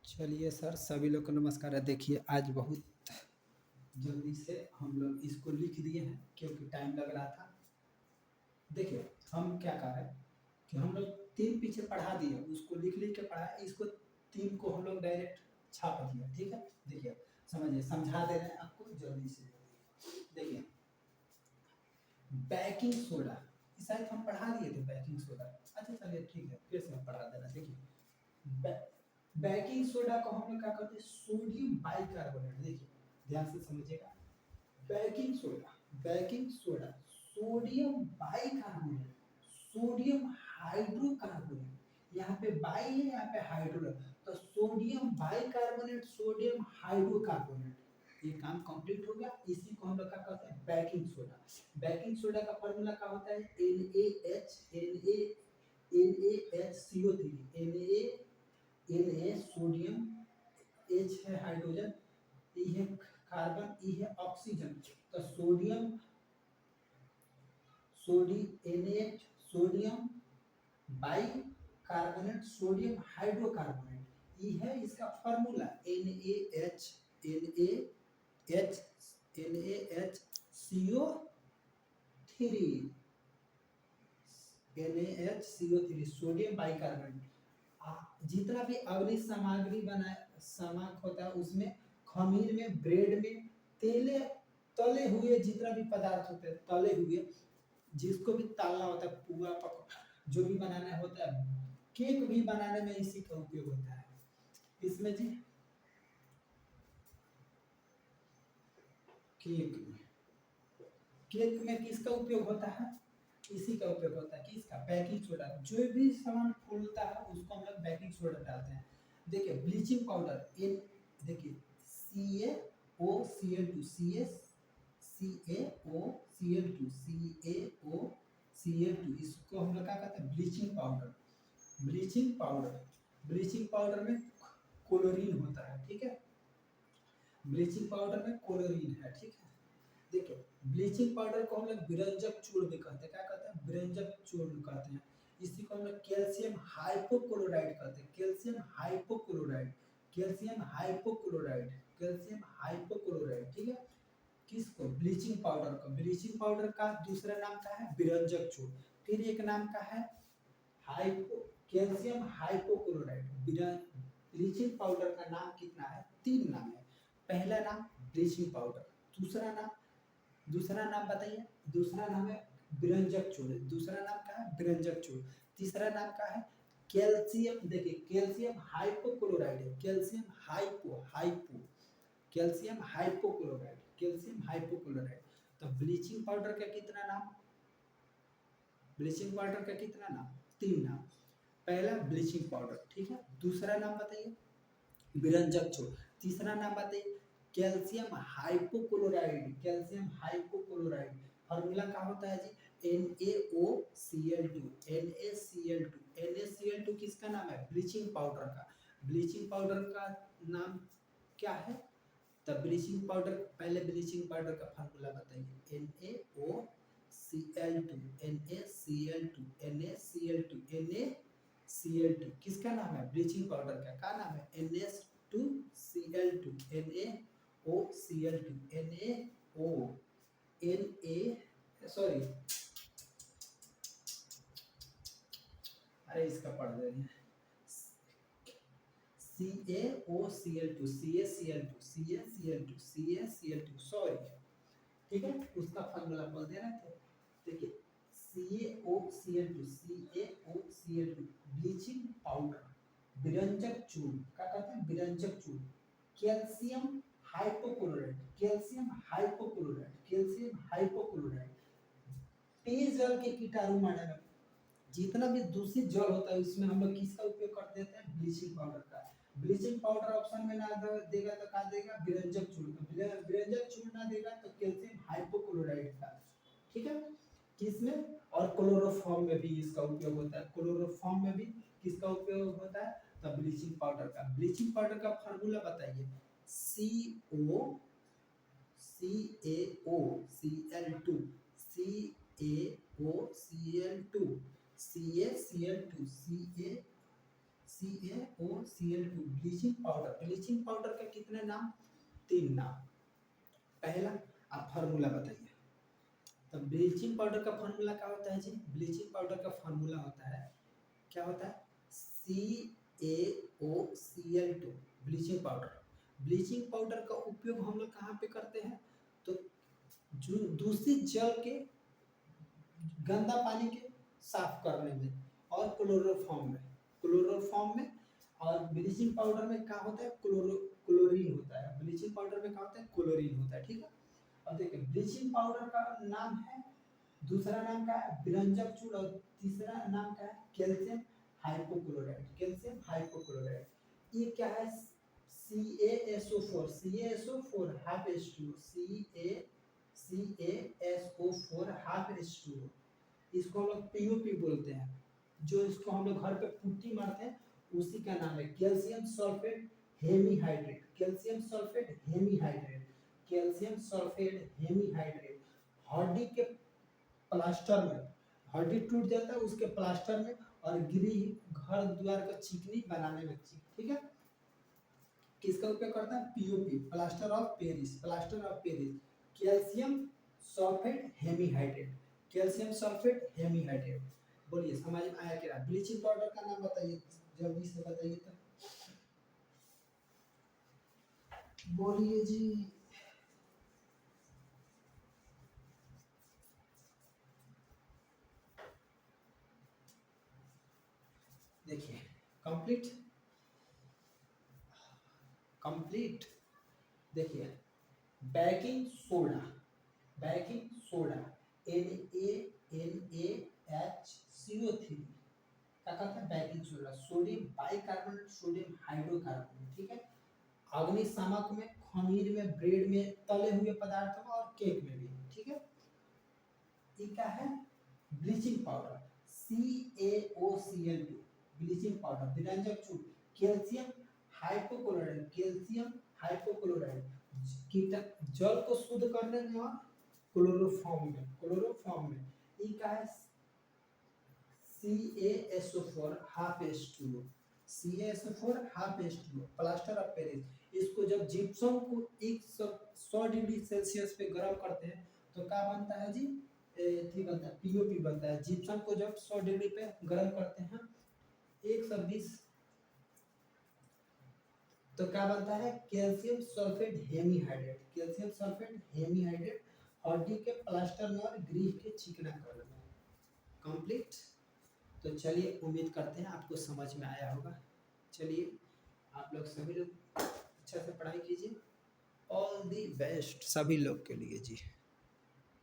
चलिए सर, सभी लोग को नमस्कार है। देखिए, आज बहुत जल्दी से हम लोग इसको लिख दिए हैं क्योंकि टाइम लग रहा था। देखिए, हम क्या कर रहे हैं कि हम लोग 3 पीछे पढ़ा दिए, उसको लिख-लिख के पढ़ा, इसको 3 को हम लोग डायरेक्ट छाप दिया, ठीक है? देखिए, समझिए, समझा दे रहे हैं आपको जल्दी से जल्दी। देखिए, बेकिंग सोडा, शायद हम पढ़ा दिए थे बेकिंग सोडा। अच्छा चलिए ठीक है, फिर से हम पढ़ा दे रहे हैं। देखिए, बे बेकिंग सोडा को हम लोग क्या कहते हैं? Sodium bicarbonate. देखिए, ध्यान से समझिएगा। Baking soda sodium bicarbonate, sodium hydrocarbonate. यहाँ पे बाई है, यहाँ पे हाइड्रो है, तो सोडियम बाइकार्बोनेट, सोडियम हाइड्रोकार्बोनेट। ये काम कंप्लीट हो गया। इसी को हम लोग क्या कहते हैं? Baking soda. बेकिंग सोडा का फॉर्मूला क्या होता है? NaHCO3। Na सोडियम, H है हाइड्रोजन, E है कार्बन, E है ऑक्सीजन। तो sodium by carbonate, sodium hydrocarbonate. ई है इसका formula NaHCO3। NaHCO3 sodium bicarbonate. जितना भी अग्नि सामग्री बनाए सामक होता है उसमें, खमीर में, ब्रेड में, तेले तले हुए जितना भी पदार्थ होते हैं तले हुए, जिसको भी तलना होता है, पुआ पक जो भी बनाना होता है, केक भी बनाने में इसी का उपयोग होता है। इसमें जी केक में केक में किसका उपयोग होता है? इसी का उपयोग होता है। किसका? Baking soda. जो भी सामान फूलता है उसको हम लोग बेकिंग सोडा डालते हैं। देखिए, ब्लीचिंग पाउडर इन, देखिए CaOCl2, CaOCl2, इसको हम लोग क्या कहते हैं? Bleaching powder. ब्लीचिंग पाउडर में क्लोरीन होता है, ठीक है? ब्लीचिंग पाउडर में क्लोरीन है, ठीक है? देखिए, ब्लीचिंग पाउडर को हम लोग विरंजक चूर्ण भी कहते हैं। क्या कहते हैं? विरंजक चूर्ण कहते हैं। इसी को हम लोग कैल्शियम हाइपोक्लोराइड कहते हैं। कैल्शियम हाइपोक्लोराइड, ठीक है? किसको? ब्लीचिंग पाउडर को। ब्लीचिंग पाउडर का दूसरा नाम क्या है? विरंजक चूर्ण। फिर एक नाम का है hypo calcium hypochloride. Bleaching powder का नाम कितना है? 3 नाम है। पहला नाम ब्लीचिंग पाउडर, दूसरा नाम बताइए। दूसरा नाम है विरंजक चूर्ण। दूसरा नाम क्या है? विरंजक चूर्ण। तीसरा नाम क्या है? कैल्शियम। देखिए, कैल्शियम हाइपोक्लोराइड है। Calcium hypochloride. तो ब्लीचिंग पाउडर का कितना नाम? 3 नाम। पहला ब्लीचिंग पाउडर, ठीक है? दूसरा नाम बताइए विरंजक चूर्ण। तीसरा नाम बताइए कैल्शियम हाइपोक्लोराइड। फॉर्मूला क्या होता है जी? NaCl2। किसका नाम है? ब्लीचिंग पाउडर का। ब्लीचिंग पाउडर का नाम क्या है? तब ब्लीचिंग पाउडर, पहले ब्लीचिंग पाउडर का फॉर्मूला बताइए। NaCl2 किसका नाम है? ब्लीचिंग पाउडर का। क्या नाम है? सॉरी, अरे इसका पढ़ दे रहे हैं। CaCl2, सॉरी, ठीक है? उसका फॉर्मूला बोल दे रहे थे। देखिए, CaOCl2 ब्लीचिंग पाउडर, विरंजक चूर्ण। क्या कहते हैं? विरंजक चूर्ण। Calcium hypochloride. पेयजल के कीटाणु मारने में, जितना भी दूषित जल होता है उसमें हम लोग किसका उपयोग कर देते हैं? ब्लीचिंग पाउडर का। ब्लीचिंग पाउडर ऑप्शन में ना देगा तो क्या देगा? विरंजक चूर्ण। विरंजक चूर्ण ना देगा तो कैल्शियम हाइपोक्लोराइड का, ठीक है? किसमें? और क्लोरोफॉर्म में भी इसका उपयोग होता है। क्लोरोफॉर्म में भी किसका उपयोग होता है? तो ब्लीचिंग पाउडर का। ब्लीचिंग पाउडर का फॉर्मूला बताइए। CaOCl2, CaOCl2, CaCl2, CaOCl2 bleaching powder. Bleaching powder का कितने नाम? 3 नाम। पहला, आप फार्मूला बताइए। तो ब्लीचिंग पाउडर का फार्मूला क्या होता है जी? ब्लीचिंग पाउडर का फार्मूला होता है, क्या होता है? CaOCl2 bleaching powder. Bleaching powder का उपयोग हम लोग कहाँ पे करते हैं? तो जो दूषित जल के, गंदा पानी के साफ करने में, और क्लोरोफॉर्म में। और ब्लीचिंग पाउडर में क्या होता है? क्लोरीन होता है। ब्लीचिंग पाउडर में क्या होता है? क्लोरीन होता है, ठीक है। अब देखिए, ब्लीचिंग पाउडर का नाम है, दूसरा नाम क्या है? विरंजक चूर्ण, और तीसरा नाम क्या है? Calcium hypochloride. Calcium hypochloride. ये क्या है? CaSO4 half H2O, CaSO4 half H2O। इसको हम लोग POP बोलते हैं। जो इसको हम लोग घर पे पुट्टी मारते हैं, उसी का नाम है calcium sulphate hemihydrate. Calcium sulphate hemihydrate. Calcium sulphate hemihydrate. हड्डी के प्लास्टर में, हड्डी टूट जाता है उसके प्लास्टर में, और गृह घर द्वार का चिकनी बनाने में, ठीक है। किसका उपयोग करता है? POP, plaster of Paris. Plaster of Paris. Calcium sulphate hemihydrate. Calcium sulphate hemihydrate. बोलिए, समझ में आया क्या? ब्लीचिंग पाउडर का नाम बताइए, जल्दी से बताइए तो। बोलिए जी। देखिए, कंप्लीट कंप्लीट। देखिए, baking soda, baking soda NaNaHCO3 क्या कहता है? Baking soda. Sodium bicarbonate, sodium hydrocarbonate, ठीक है। अग्निशामक में, खमीर में, ब्रेड में, तले हुए पदार्थों में, और केक में भी, ठीक है। ये क्या है? Bleaching powder. CaOCl2 bleaching powder, विरंजक चूर्ण। Calcium hypochloride. कैल्शियम हाइपोक्लोराइड जल को शुद्ध करने में, और क्लोरोफॉर्म में। ये क्या है? CaSO4 half H2O। CaSO4 half H2O, plaster of Paris. इसको जब जिप्सम को 100 डिग्री सेल्सियस पे गर्म करते हैं, तो क्या बनता है जी? ठीक बनता है, POP बनता है। जिप्सम को जब 100 डिग्री पे गर्म करते हैं, 120, तो क्या बनता है? Calcium sulphate hemihydrate. Calcium sulphate hemihydrate हड्डी के प्लास्टर में और गृह के चिकना करने में। कंप्लीट। तो चलिए, उम्मीद करते हैं आपको समझ में आया होगा। चलिए, आप लोग सभी लोग अच्छा से पढ़ाई कीजिए। ऑल दी बेस्ट सभी लोग के लिए जी।